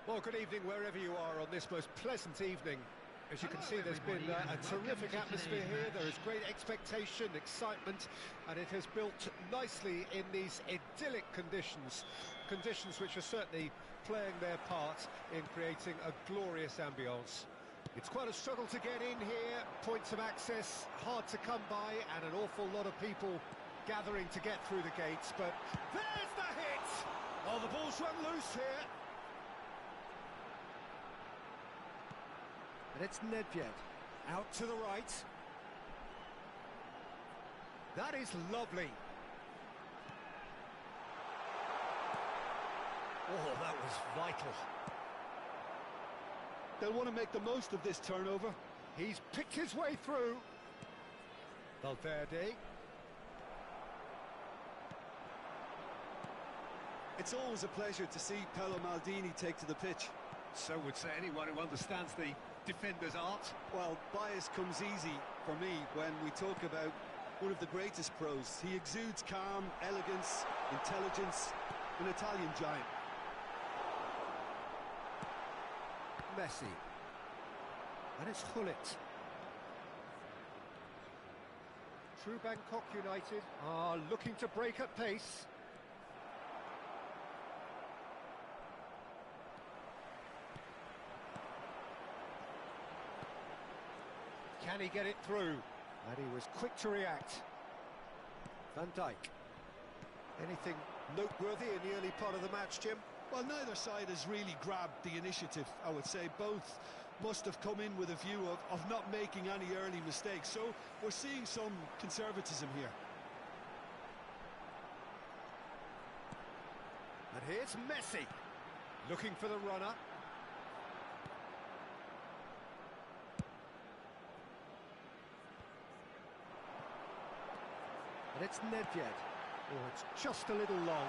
Well, good evening wherever you are on this most pleasant evening. As you can see, there's been a terrific atmosphere here. There is great expectation, excitement, and it has built nicely in these idyllic conditions. Conditions which are certainly playing their part in creating a glorious ambience. It's quite a struggle to get in here, points of access hard to come by, and an awful lot of people gathering to get through the gates, but there's the hit! Oh, the ball's run loose here. And it's Nedved, out to the right. That is lovely. Oh, that was vital. They'll want to make the most of this turnover. He's picked his way through. Valverde. It's always a pleasure to see Paolo Maldini take to the pitch. So would say anyone who understands the defender's art. Well, bias comes easy for me when we talk about one of the greatest pros. He exudes calm, elegance, intelligence, an Italian giant. Messi. And it's Gullit. True Bangkok United are looking to break at pace. Can he get it through? And he was quick to react. Van Dijk. Anything noteworthy in the early part of the match, Jim? Well, neither side has really grabbed the initiative, I would say. Both must have come in with a view of not making any early mistakes. So we're seeing some conservatism here. And here's Messi, looking for the runner. And it's Nedved. Oh, it's just a little long.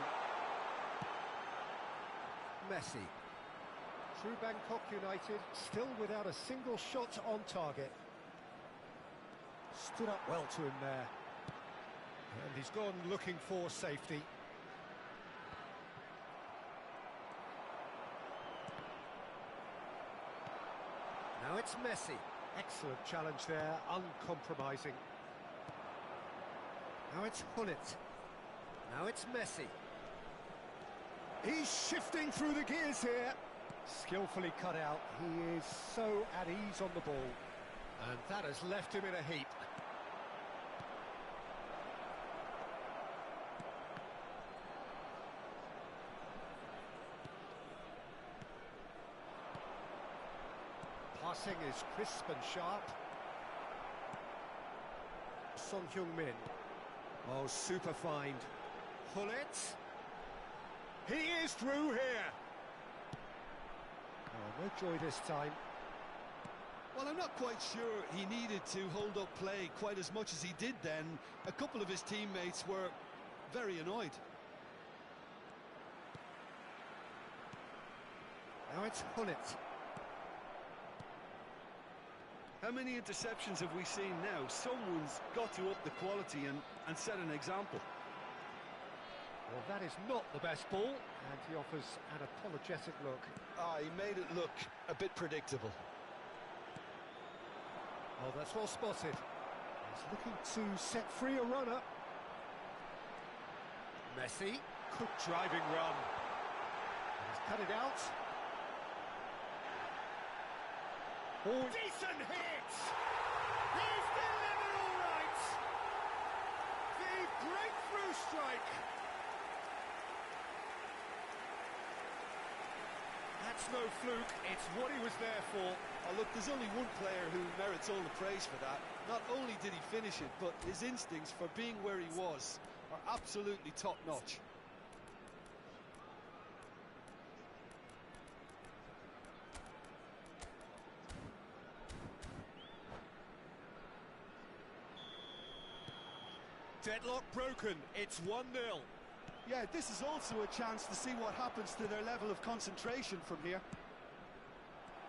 Messi. True Bangkok United, still without a single shot on target. Stood up well to him there. And he's gone looking for safety. Now it's Messi. Excellent challenge there, uncompromising. Now it's Gullit. Now it's Messi. He's shifting through the gears here. Skillfully cut out. He is so at ease on the ball. And that has left him in a heap. Passing is crisp and sharp. Son Heung-min. Oh, super find. Gullit. He is through here. Oh, no joy this time. Well, I'm not quite sure he needed to hold up play quite as much as he did then. A couple of his teammates were very annoyed. Now it's Gullit. How many interceptions have we seen now? Someone's got to up the quality and set an example. Well, that is not the best ball, and he offers an apologetic look. He made it look a bit predictable. Oh, that's well spotted. He's looking to set free a runner. Messi, good driving run. He's cut it out. Oh, decent hit! He's delivered all right! The breakthrough strike! That's no fluke, it's what he was there for. Oh, look, there's only one player who merits all the praise for that. Not only did he finish it, but his instincts for being where he was are absolutely top-notch. Deadlock broken, it's 1-0. Yeah, this is also a chance to see what happens to their level of concentration from here.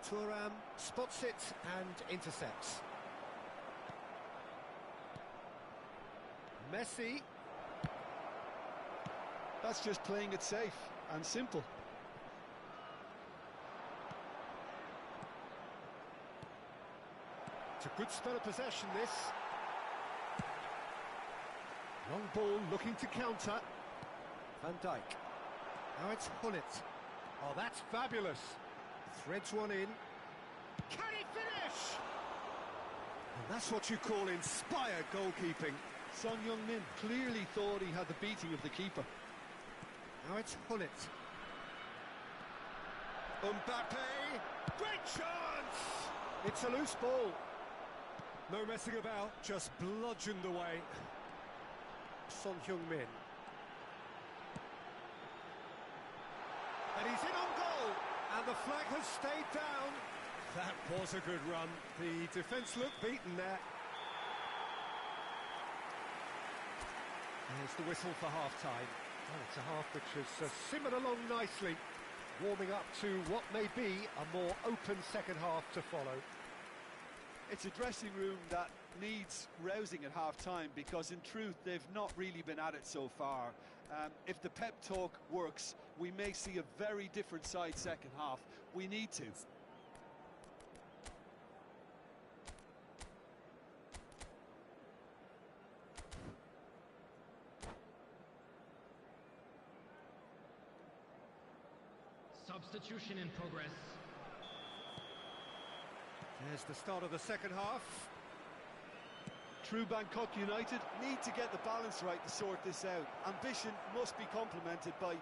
Thuram spots it and intercepts. Messi. That's just playing it safe and simple. It's a good spell of possession, this. Long ball looking to counter. Van Dijk. Now it's Gullit. Oh, that's fabulous. Threads one in. Can he finish? And that's what you call inspired goalkeeping. Son Heung-min clearly thought he had the beating of the keeper. Now it's Gullit. Mbappe. Great chance! It's a loose ball. No messing about, just bludgeoned away. Son Heung-min. And he's in on goal, and the flag has stayed down. That was a good run. The defence looked beaten there. There's the whistle for half-time. Well, it's a half which has simmered along nicely, warming up to what may be a more open second half to follow. It's a dressing room that needs rousing at half-time because, in truth, they've not really been at it so far. If the pep talk works, we may see a very different side second half. We need to. Substitution in progress. There's the start of the second half. True Bangkok United need to get the balance right to sort this out. Ambition must be complemented by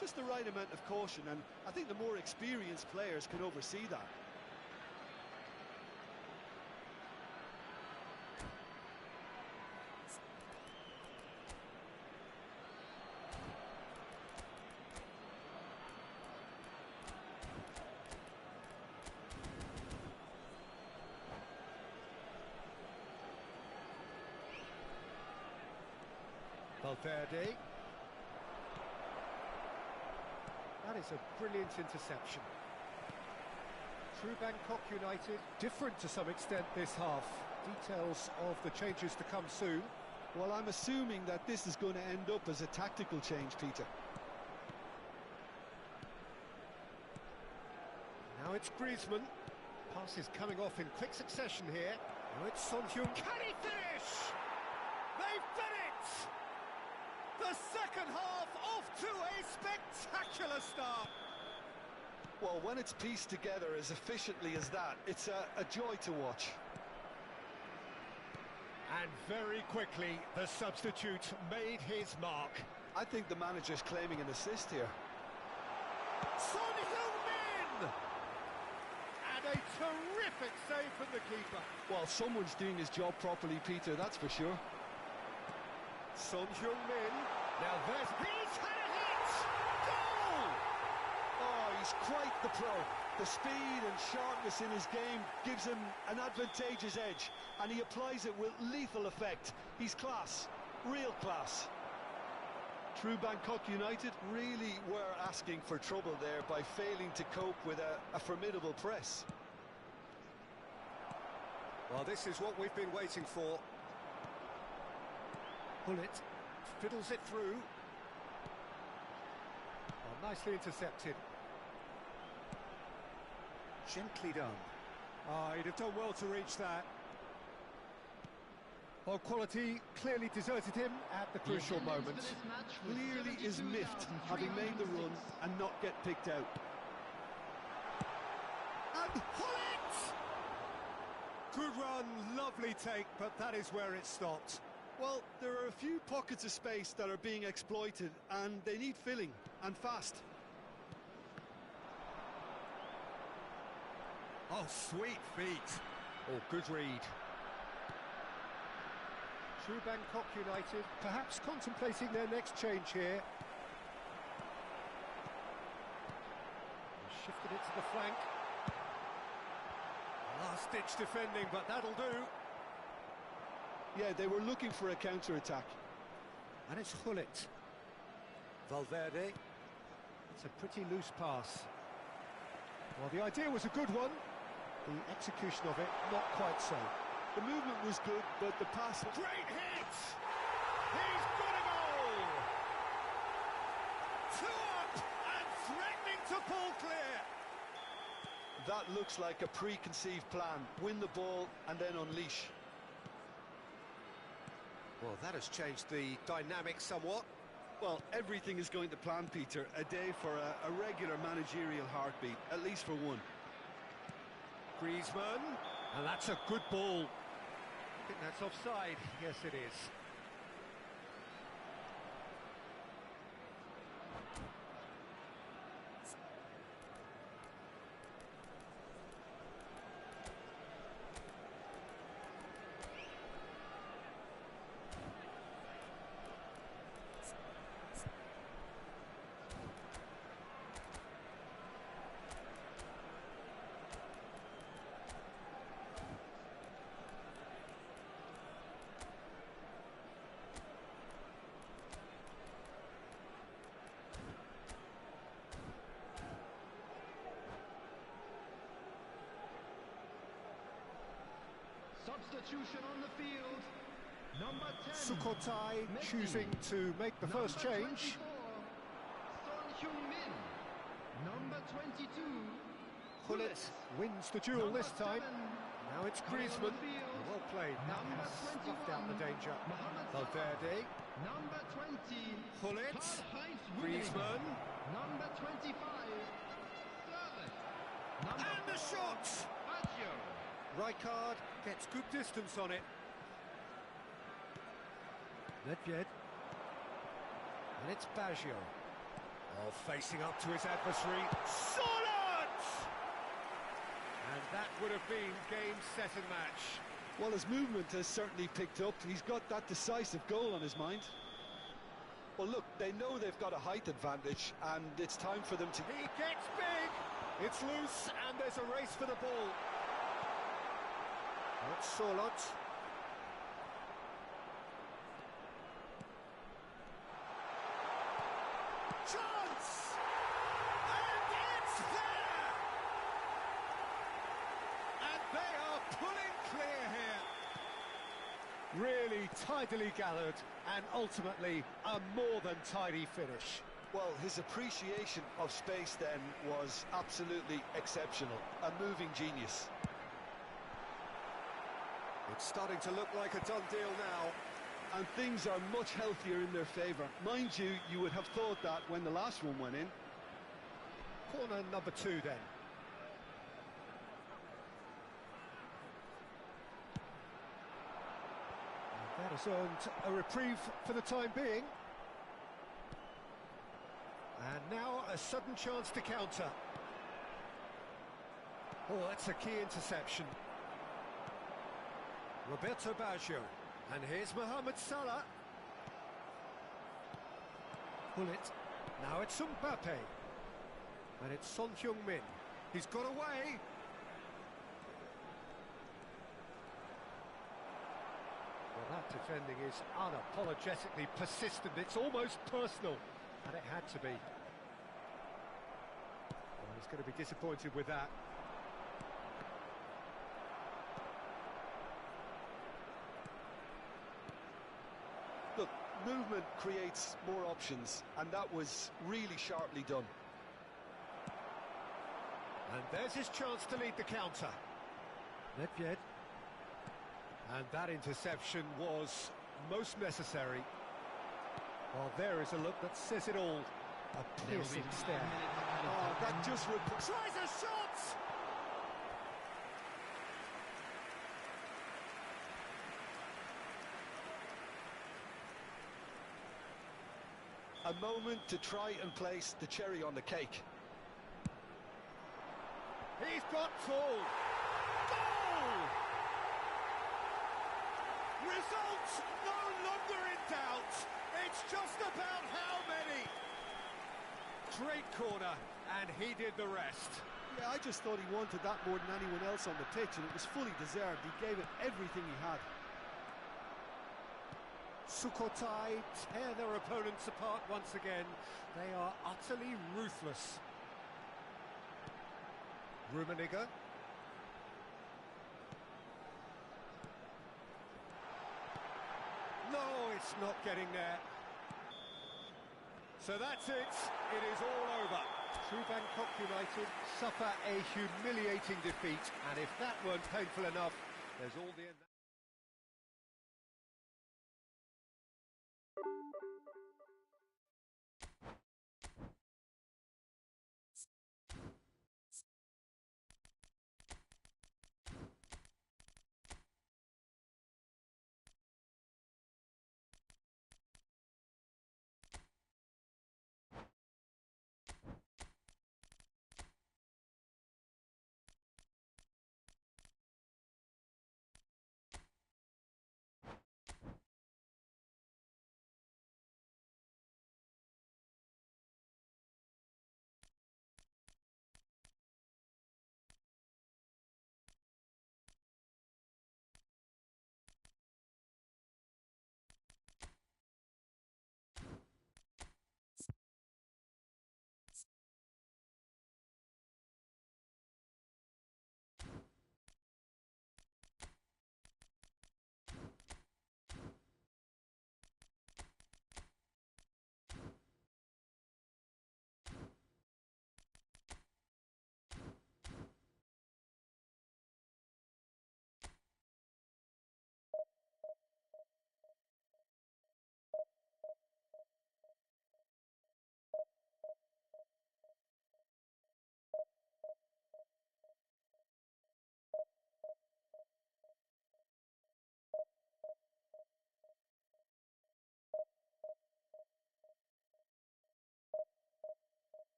just the right amount of caution, and I think the more experienced players can oversee that. Valverde. That is a brilliant interception. True Bangkok United, different to some extent this half. Details of the changes to come soon. Well, I'm assuming that this is going to end up as a tactical change, Peter. Now it's Griezmann. Pass is coming off in quick succession here. Now it's Son Heung. Can he finish? They've done it! The second half off to a spectacular start. Well, when it's pieced together as efficiently as that, it's a joy to watch. And very quickly, the substitute made his mark. I think the manager's claiming an assist here. Son Heung-min! And a terrific save from the keeper. Well, someone's doing his job properly, Peter, that's for sure. Son Heung-min. Now there's... He's had a hit! Goal! Oh, he's quite the pro. The speed and sharpness in his game gives him an advantageous edge, and he applies it with lethal effect. He's class, real class. True Bangkok United really were asking for trouble there by failing to cope with a formidable press. Well, this is what we've been waiting for. Gullit fiddles it through. Oh, nicely intercepted. Gently done. Oh, he'd have done well to reach that. Well, quality clearly deserted him at the crucial moment. Clearly is miffed, having made the run and not get picked out. And Gullit! Good run, lovely take, but that is where it stopped. Well, there are a few pockets of space that are being exploited, and they need filling, and fast. Oh, sweet feet. Oh, good read. True Bangkok United, perhaps contemplating their next change here. Shifted it to the flank. Last-ditch defending, but that'll do. Yeah, they were looking for a counter-attack. And it's Gullit. Valverde. It's a pretty loose pass. Well, the idea was a good one. The execution of it, not quite so. The movement was good, but the pass... Great hit! He's got a goal! 2 up and threatening to pull clear. that looks like a preconceived plan. Win the ball and then unleash. Well, that has changed the dynamic somewhat. Well, everything is going to plan, Peter. A day for a regular managerial heartbeat, at least for one. Griezmann, and that's a good ball. I think that's offside. Yes, it is. Substitution on the field. Number 10. Sukhothai choosing to make the first change. Son Heung-min. Number 22. Gullit wins the duel this time. Now it's Griezmann. Well played. Number Has 21. snuffed out the danger. Mohamed Valverde. Number 20. Gullit. Karl-Heinz Griezmann. Number 25. Sterling. Number And the 4, shot! Baggio. Rijkaard gets good distance on it. Nedved. And it's Baggio. Oh, facing up to his adversary. Solid! And that would have been game, set and match. Well, his movement has certainly picked up. He's got that decisive goal on his mind. Well, look, they know they've got a height advantage, and it's time for them to... He gets big! It's loose, and there's a race for the ball. It's Solot. Chance! And it's there! And they are pulling clear here. Really tidily gathered, and ultimately a more than tidy finish. Well, his appreciation of space then was absolutely exceptional. A moving genius. It's starting to look like a done deal now. And things are much healthier in their favour. Mind you, you would have thought that when the last one went in. Corner number 2 then. And that has earned a reprieve for the time being. And now a sudden chance to counter. Oh, that's a key interception. Roberto Baggio. And here's Mohamed Salah. Gullit. Now it's Mbappe. And it's Son Heung-min. He's got away. Well, that defending is unapologetically persistent. It's almost personal. And it had to be. Well, he's going to be disappointed with that. Look, movement creates more options, and that was really sharply done. And there's his chance to lead the counter. Nedved. And that interception was most necessary. Well, there is a look that says it all. A piercing stare. Oh, that just... Tries a shot! A moment to try and place the cherry on the cake. He's got full. Goal! Results no longer in doubt. It's just about how many. Great corner, and he did the rest. Yeah, I just thought he wanted that more than anyone else on the pitch, and it was fully deserved. He gave it everything he had. Sukhothai tear their opponents apart once again. They are utterly ruthless. Rummenigge. No, it's not getting there. So that's it. It is all over. Through Bangkok United suffer a humiliating defeat, and if that weren't painful enough, there's all the...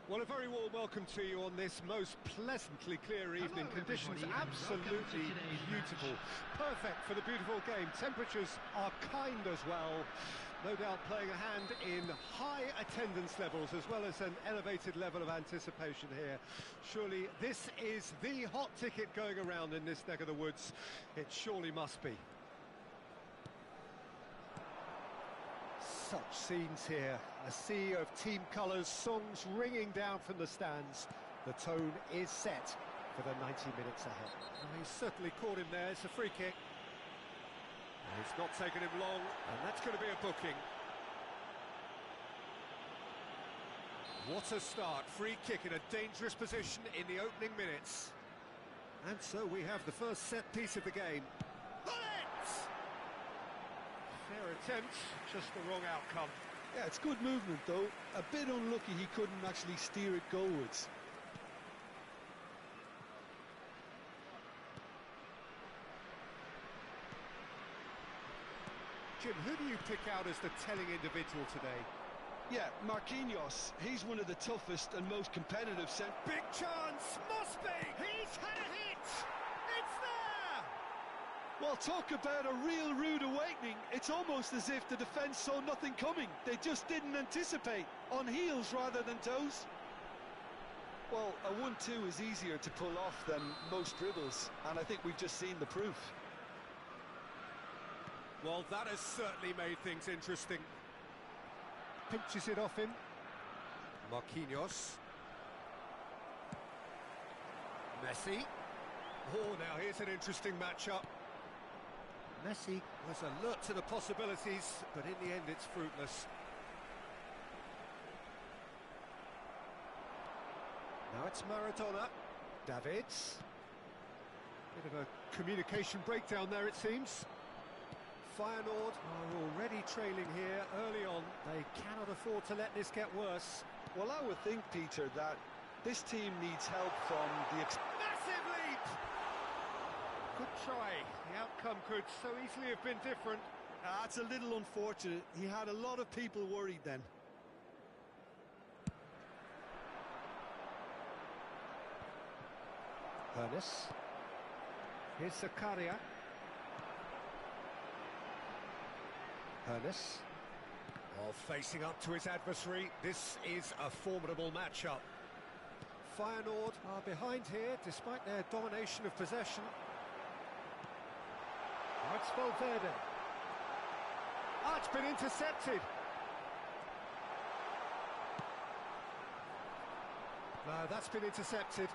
Well, a very warm welcome to you on this most pleasantly clear evening. Conditions absolutely beautiful. Perfect for the beautiful game. Temperatures are kind as well. No doubt playing a hand in high attendance levels as well as an elevated level of anticipation here. Surely this is the hot ticket going around in this neck of the woods. It surely must be. Such scenes here, a sea of team colours, songs ringing down from the stands. The tone is set for the 90 minutes ahead. Well, he's certainly caught him there. It's a free kick. And it's not taken him long, and that's going to be a booking. What a start. Free kick in a dangerous position in the opening minutes. And so we have the first set piece of the game. Fair attempt, just the wrong outcome. Yeah, it's good movement though. A bit unlucky he couldn't actually steer it goalwards. Jim, who do you pick out as the telling individual today? Yeah, Marquinhos. He's one of the toughest and most competitive Big chance! Must be! He's had a hit! It's there! Well, talk about a real rude awakening. It's almost as if the defence saw nothing coming. They just didn't anticipate. On heels rather than toes. Well, a 1-2 is easier to pull off than most dribbles, and I think we've just seen the proof. Well, that has certainly made things interesting. Pinches it off him. Marquinhos. Messi. Oh, now here's an interesting matchup. Messi was alert to the possibilities, but in the end it's fruitless. Now it's Maradona. Davids. Bit of a communication breakdown there, it seems. Feyenoord are already trailing here early on. They cannot afford to let this get worse. Well, I would think, Peter, that this team needs help from the... Massive leap! Good try. The outcome could so easily have been different. That's a little unfortunate. He had a lot of people worried then. Ernest. Here's Zakaria. Ernest. While facing up to his adversary, this is a formidable matchup. Feyenoord are behind here, despite their domination of possession. Now it's Valverde. Ah, it's been intercepted. No, that's been intercepted.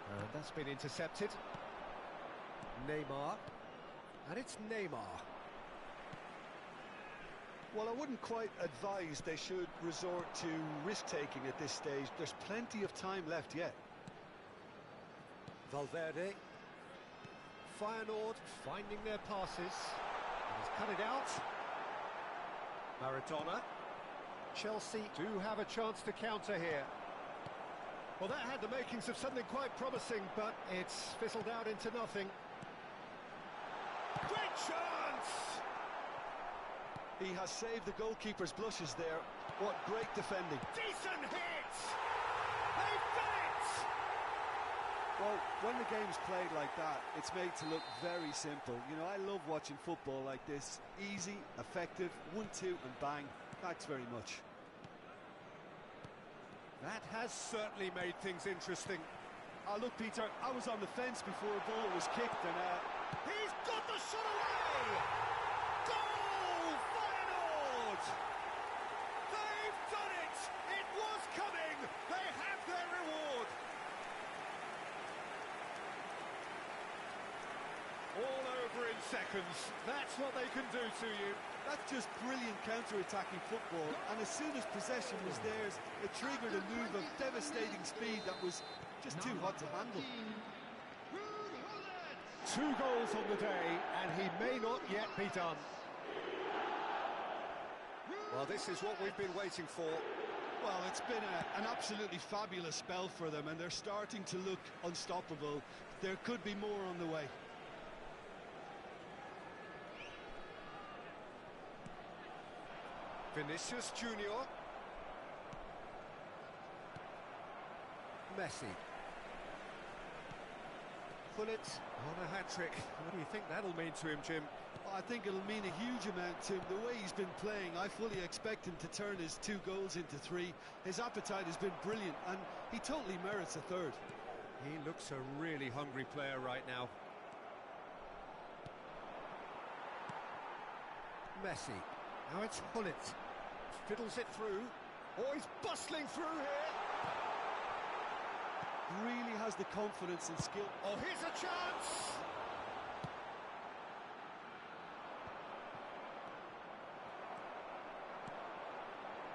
And that's been intercepted. Neymar. And it's Neymar. Well, I wouldn't quite advise they should resort to risk-taking at this stage. There's plenty of time left yet. Valverde. Feyenoord finding their passes. And he's cut it out. Maradona. Chelsea do have a chance to counter here. Well, that had the makings of something quite promising, but it's fizzled out into nothing. Great chance! He has saved the goalkeeper's blushes there. What great defending. Decent hit! They've done it! Well, when the game's played like that, it's made to look very simple. You know, I love watching football like this. Easy, effective, 1-2 and bang. Thanks very much. That has certainly made things interesting. Look, Peter, I was on the fence before a ball was kicked and... He's got the shot away! Goal! Feyenoord! They've done it! It was coming! They have their reward! All over in seconds. That's what they can do to you. That's just brilliant counter-attacking football, and as soon as possession was theirs, it triggered a move of devastating speed that was just too hot to handle. 2 goals on the day, and he may not yet be done. Well, this is what we've been waiting for. Well, it's been an absolutely fabulous spell for them, and they're starting to look unstoppable. There could be more on the way. Vinicius Junior. Messi. Gullit on a hat-trick. What do you think that'll mean to him, Jim? I think it'll mean a huge amount to him. The way he's been playing, I fully expect him to turn his 2 goals into 3. His appetite has been brilliant, and he totally merits a 3rd. He looks a really hungry player right now. Messi. Now it's Gullit. Fiddles it through. Oh, he's bustling through here. Really has the confidence and skill. Oh, here's a chance.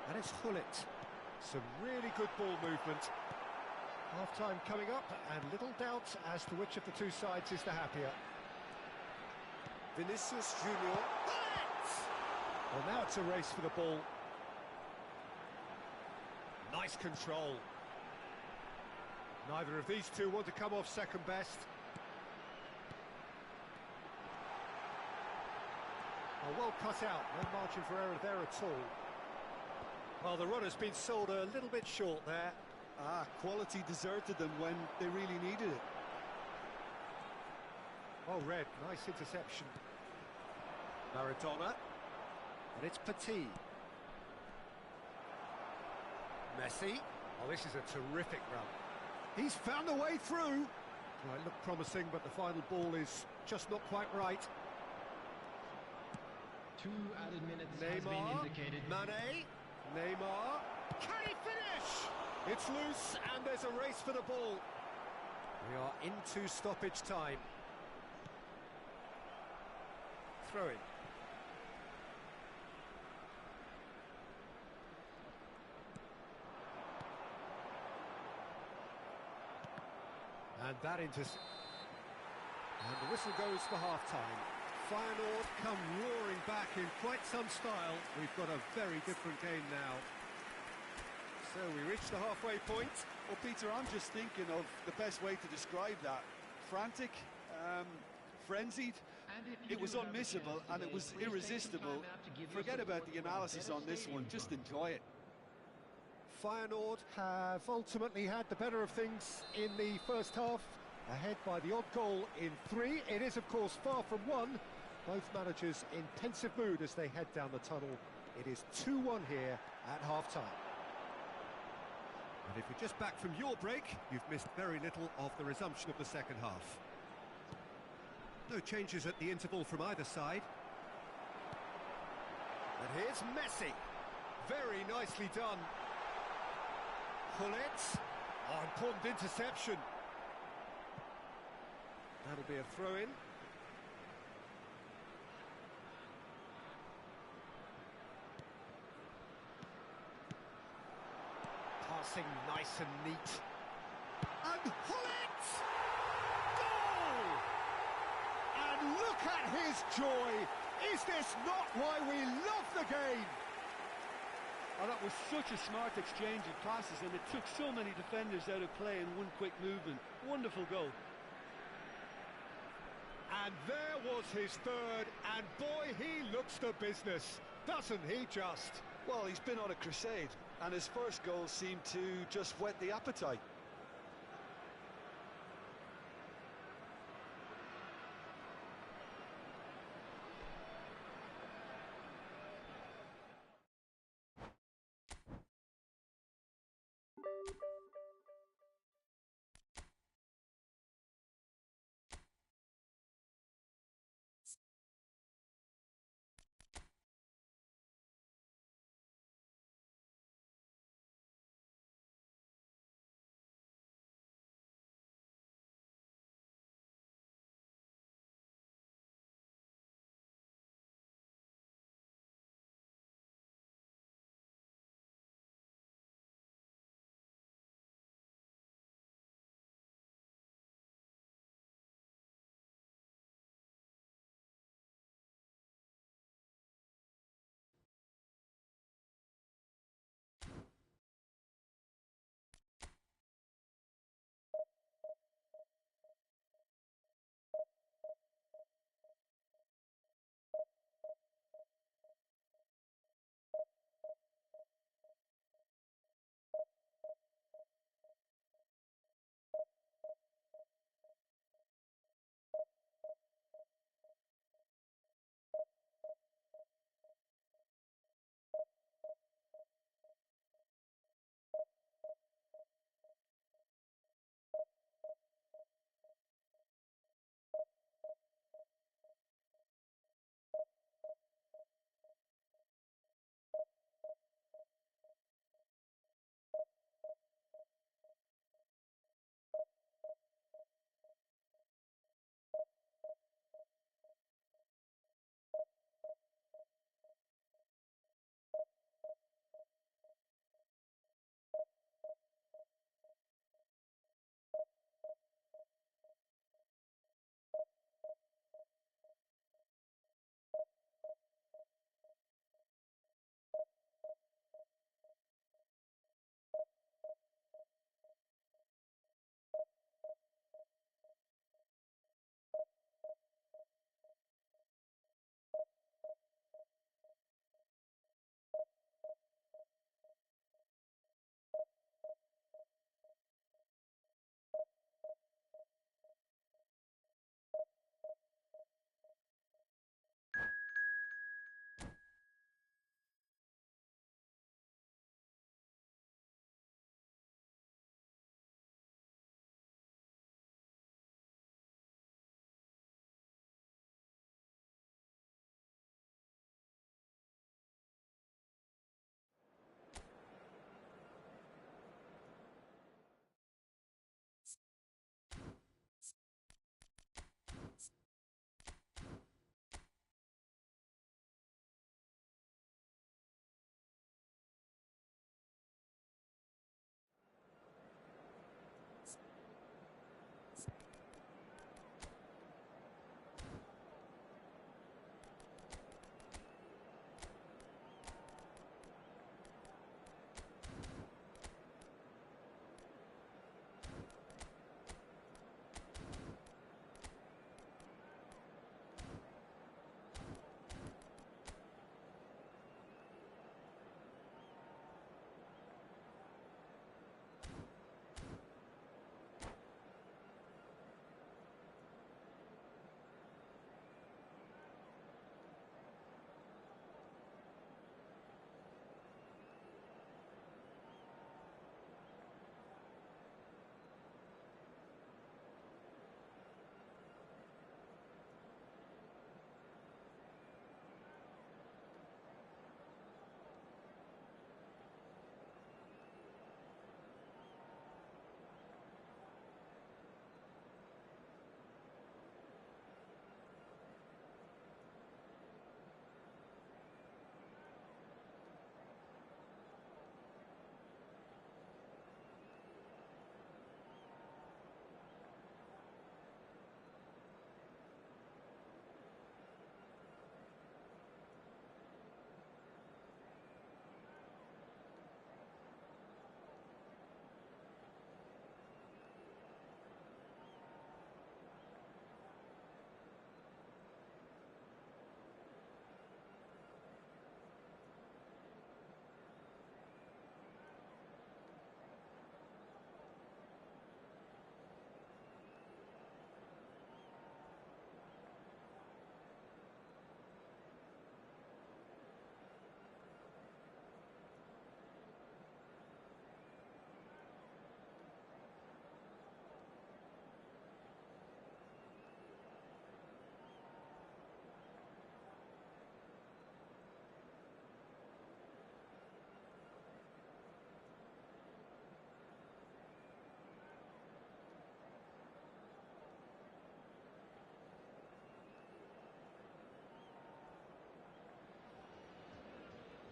And it's Gullit. Some really good ball movement. Half-time coming up, and little doubt as to which of the 2 sides is the happier. Vinicius Junior. Well, now it's a race for the ball. Nice control. Neither of these 2 want to come off second best. Oh, well cut out, no margin for error there at all. Well, the runner's been sold a little bit short there. Quality deserted them when they really needed it. Well read, nice interception. Maradona, and it's Petit. Messi. Oh, this is a terrific run. He's found a way through. Well, it looked promising, but the final ball is just not quite right. 2 added minutes has been Neymar, indicated. Mane, Neymar, can he finish? It's loose and there's a race for the ball. We are into stoppage time. Throw in. And that and the whistle goes for half-time. Feyenoord come roaring back in quite some style. We've got a very different game now. So we reach the halfway point. Well, Peter, I'm just thinking of the best way to describe that. Frantic, frenzied. It was unmissable and it was irresistible. Forget about the analysis on this one, just enjoy it. Feyenoord have ultimately had the better of things in the first half, ahead by the odd goal in 3. It is, of course, far from 1. Both managers in pensive mood as they head down the tunnel. It is 2-1 here at half-time. And if you're just back from your break, you've missed very little of the resumption of the second half. No changes at the interval from either side. And here's Messi. Very nicely done. Gullit. Oh, important interception. That'll be a throw-in. Passing nice and neat. And Gullit! Goal! And look at his joy! Is this not why we love the game? Oh, that was such a smart exchange of passes and it took so many defenders out of play in one quick movement. Wonderful goal. And there was his third, and boy, he looks the business, doesn't he just? Well, he's been on a crusade, and his first goal seemed to just whet the appetite.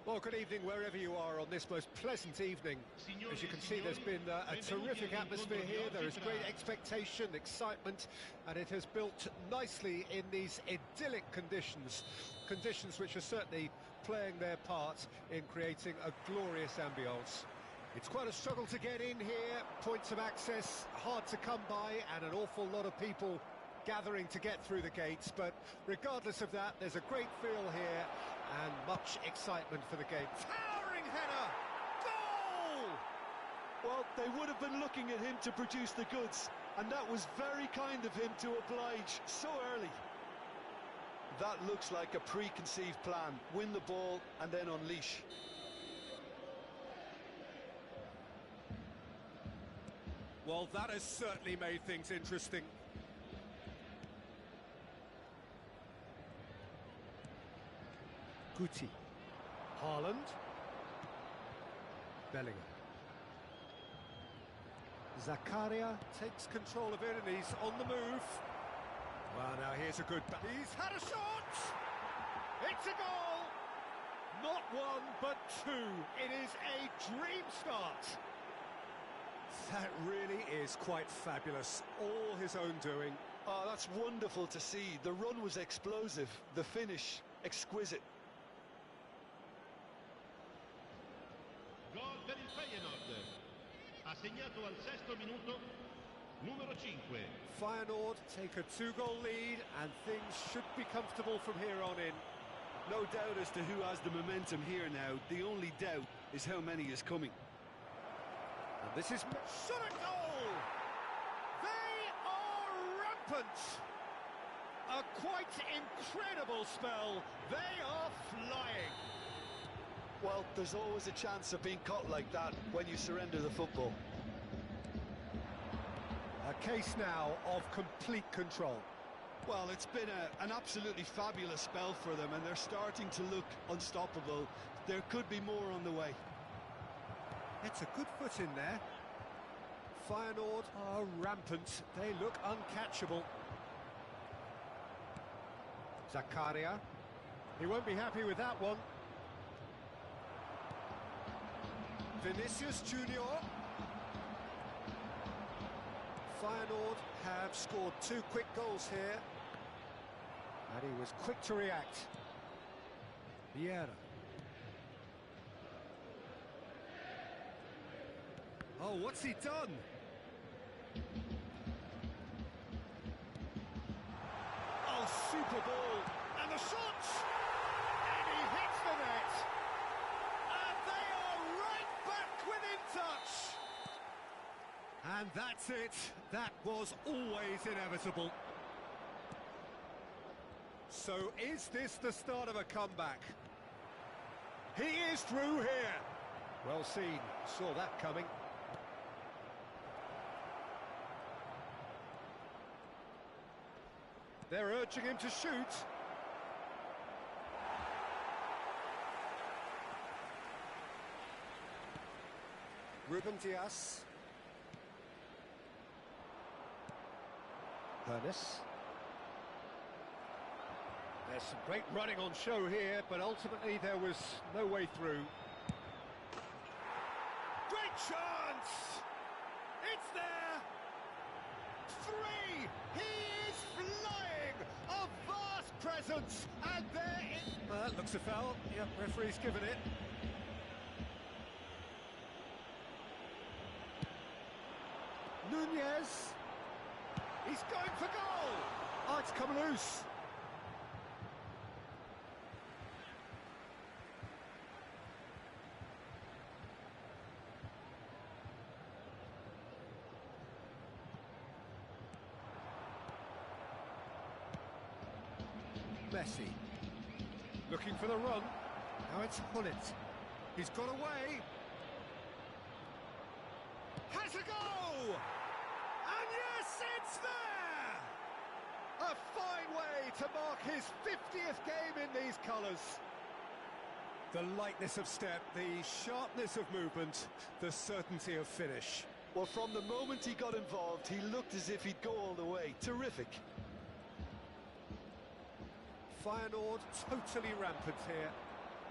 Well, good evening wherever you are on this most pleasant evening. As you can see, there's been a terrific atmosphere here. There is great expectation, excitement, and it has built nicely in these idyllic conditions. Conditions which are certainly playing their part in creating a glorious ambience. It's quite a struggle to get in here, points of access hard to come by, and an awful lot of people gathering to get through the gates, but regardless of that, there's a great feel here and much excitement for the game. Towering header! Goal! Well, they would have been looking at him to produce the goods, and that was very kind of him to oblige so early. That looks like a preconceived plan. Win the ball and then unleash. Well, that has certainly made things interesting. Guti. Haaland. Bellingham. Zakaria takes control of it and he's on the move. Well, now here's a good... He's had a shot! It's a goal! Not one, but two. It is a dream start. That really is quite fabulous. All his own doing. Oh, that's wonderful to see. The run was explosive. The finish, exquisite. Gol per il Feyenoord. Ha segnato al sesto minuto numero 5. Feyenoord take a 2-goal lead and things should be comfortable from here on in. No doubt as to who has the momentum here now. The only doubt is how many is coming. And this is... Shot a goal! They are rampant! A quite incredible spell. They are flying. Well, there's always a chance of being caught like that when you surrender the football. A case now of complete control. Well, it's been an absolutely fabulous spell for them, and they're starting to look unstoppable. There could be more on the way. It's a good foot in there. Feyenoord are rampant. They look uncatchable. Zakaria. He won't be happy with that one. Vinicius Junior. Feyenoord have scored 2 quick goals here. And he was quick to react. Vieira. Oh, what's he done? Oh, super ball. And the shot! And he hits the net. And they are right back within touch. And that's it. That was always inevitable. So is this the start of a comeback? He is through here. Well seen. Saw that coming. They're urging him to shoot. Ruben Dias. Hernes. There's some great running on show here, but ultimately there was no way through. Great chance! It's there! 3! He is flying! A vast presence! And there is... that looks a foul. Yep, referee's given it. Nunez. He's going for goal! Oh, it's come loose. Messi. Looking for the run. Now it's Hullet. He's got away. Has a go! And yes, it's there! A fine way to mark his 50th game in these colours. The lightness of step, the sharpness of movement, the certainty of finish. Well, from the moment he got involved, he looked as if he'd go all the way. Terrific. Feyenoord totally rampant here.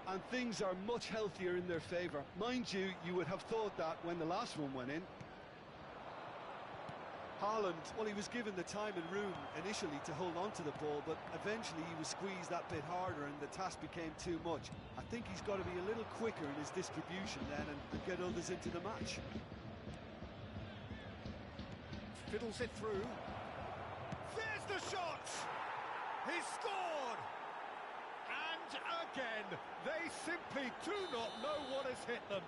and things are much healthier in their favour. Mind you, you would have thought that when the last one went in. Haaland, well, he was given the time and room initially to hold on to the ball, but eventually he was squeezed that bit harder and the task became too much. I think he's got to be a little quicker in his distribution then and get others into the match. Fiddles it through. There's the shot! He's scored! And again, they simply do not know what has hit them.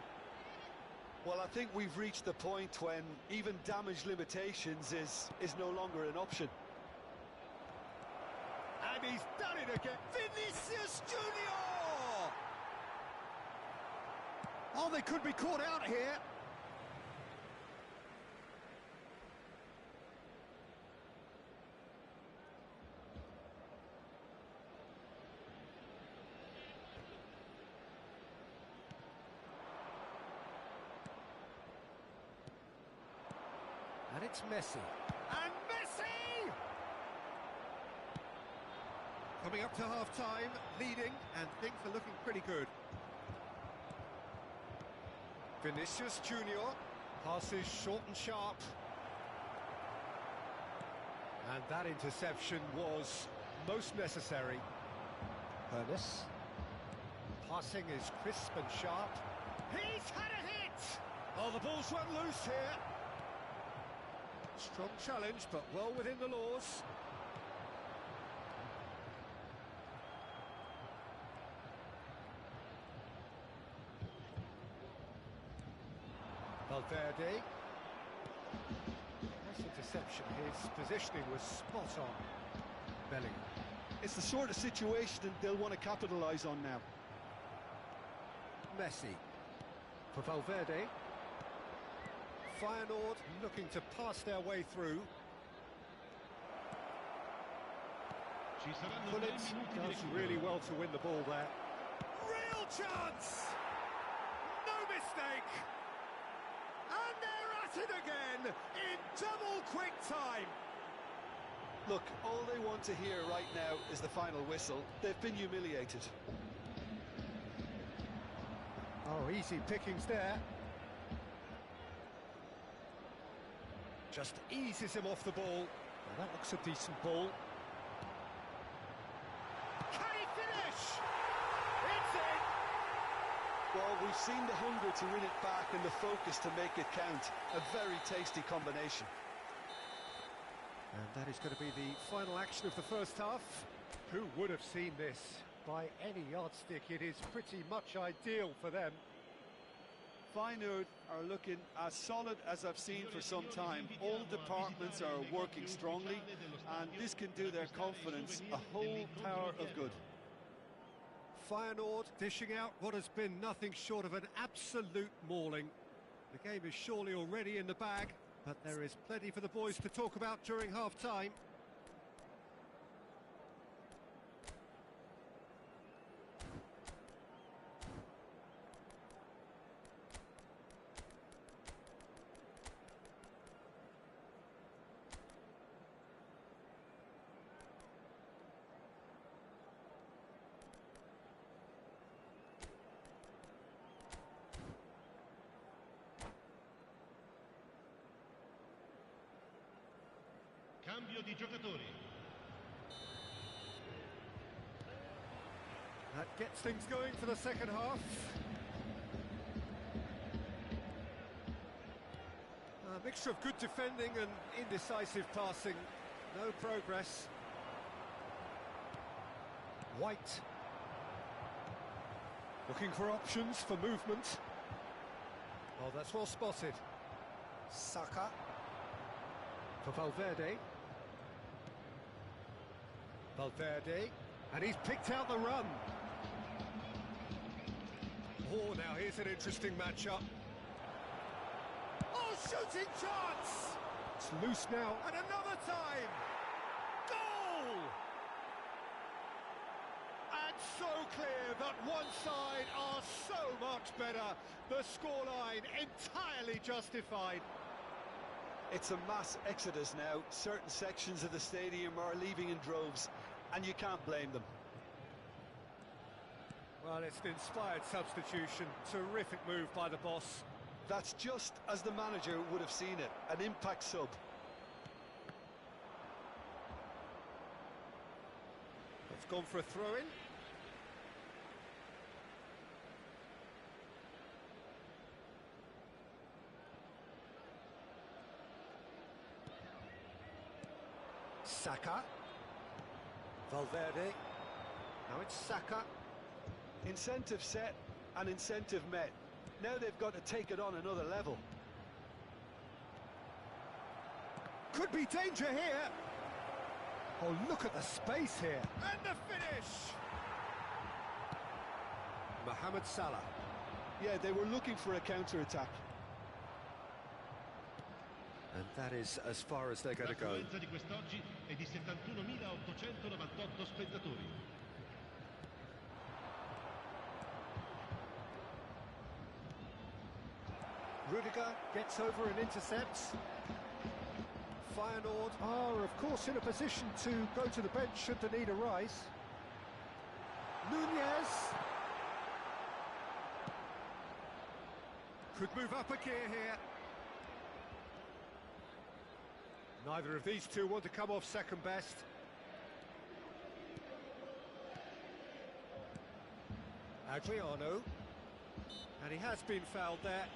Well, I think we've reached the point when even damage limitations is no longer an option. And he's done it again. Vinicius Junior! Oh, they could be caught out here. And it's Messi. And Messi! Coming up to half-time, leading, and things are looking pretty good. Vinicius Junior passes short and sharp. And that interception was most necessary. Ernest. Passing is crisp and sharp. He's had a hit! Oh, the ball's run loose here. Strong challenge, but well within the laws. Valverde. Nice interception. His positioning was spot on. Bellingham. It's the sort of situation they'll want to capitalise on now. Messi. For Valverde. Feyenoord looking to pass their way through. Gullit does really well to win the ball there. Real chance! No mistake! And they're at it again in double quick time. Look, all they want to hear right now is the final whistle. They've been humiliated. Oh, easy pickings there. Just eases him off the ball. Well, that looks a decent ball. Can he finish? It's in! Well, we've seen the hunger to win it back and the focus to make it count. A very tasty combination. And that is going to be the final action of the first half. Who would have seen this? By any yardstick, it is pretty much ideal for them. Feyenoord are looking as solid as I've seen for some time. All departments are working strongly, and this can do their confidence a whole power of good. Feyenoord dishing out what has been nothing short of an absolute mauling. The game is surely already in the bag, but there is plenty for the boys to talk about during half-time. Cambio di giocatori. That gets things going for the second half. A mixture of good defending and indecisive passing. No progress. White. Looking for options for movement. Oh, that's well spotted. Saka. For Valverde. Valverde, and he's picked out the run. Oh, now here's an interesting matchup. Oh, shooting chance! It's loose now, and another time! Goal! And so clear that one side are so much better. The scoreline entirely justified. It's a mass exodus now. Certain sections of the stadium are leaving in droves, and you can't blame them. Well, it's an inspired substitution. Terrific move by the boss. That's just as the manager would have seen it, an impact sub. It's gone for a throw-in. Saka. Valverde. Now it's Saka. Incentive set and incentive met. Now they've got to take it on another level. Could be danger here. Oh, look at the space here. And the finish! Mohamed Salah. Yeah, they were looking for a counter-attack. And that is as far as they're going to go. L'affluenza di quest'oggi è di 71.898 spettatori. Rudiger gets over and intercepts. Feyenoord are, of course, in a position to go to the bench should the need arise. Nunez could move up a gear here. Neither of these two want to come off second best. Adriano. And he has been fouled there.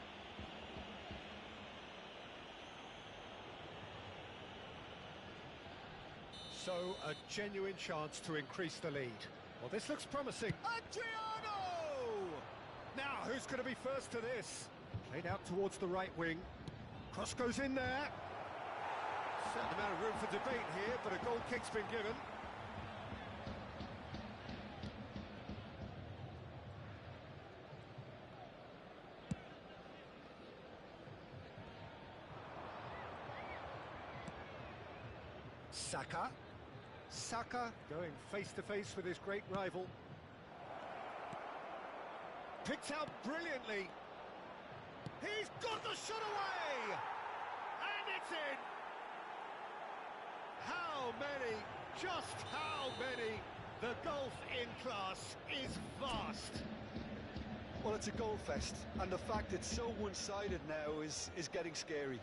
So, a genuine chance to increase the lead. Well, this looks promising. Adriano! Now, who's going to be first to this? Played out towards the right wing. Cross goes in there. Certain amount of room for debate here, but a goal kick's been given. Saka. Saka going face-to-face with his great rival. Picked out brilliantly. He's got the shot away! And it's in! How many? Just how many? The gulf in class is vast. Well, it's a goal fest, and the fact it's so one-sided now is getting scary.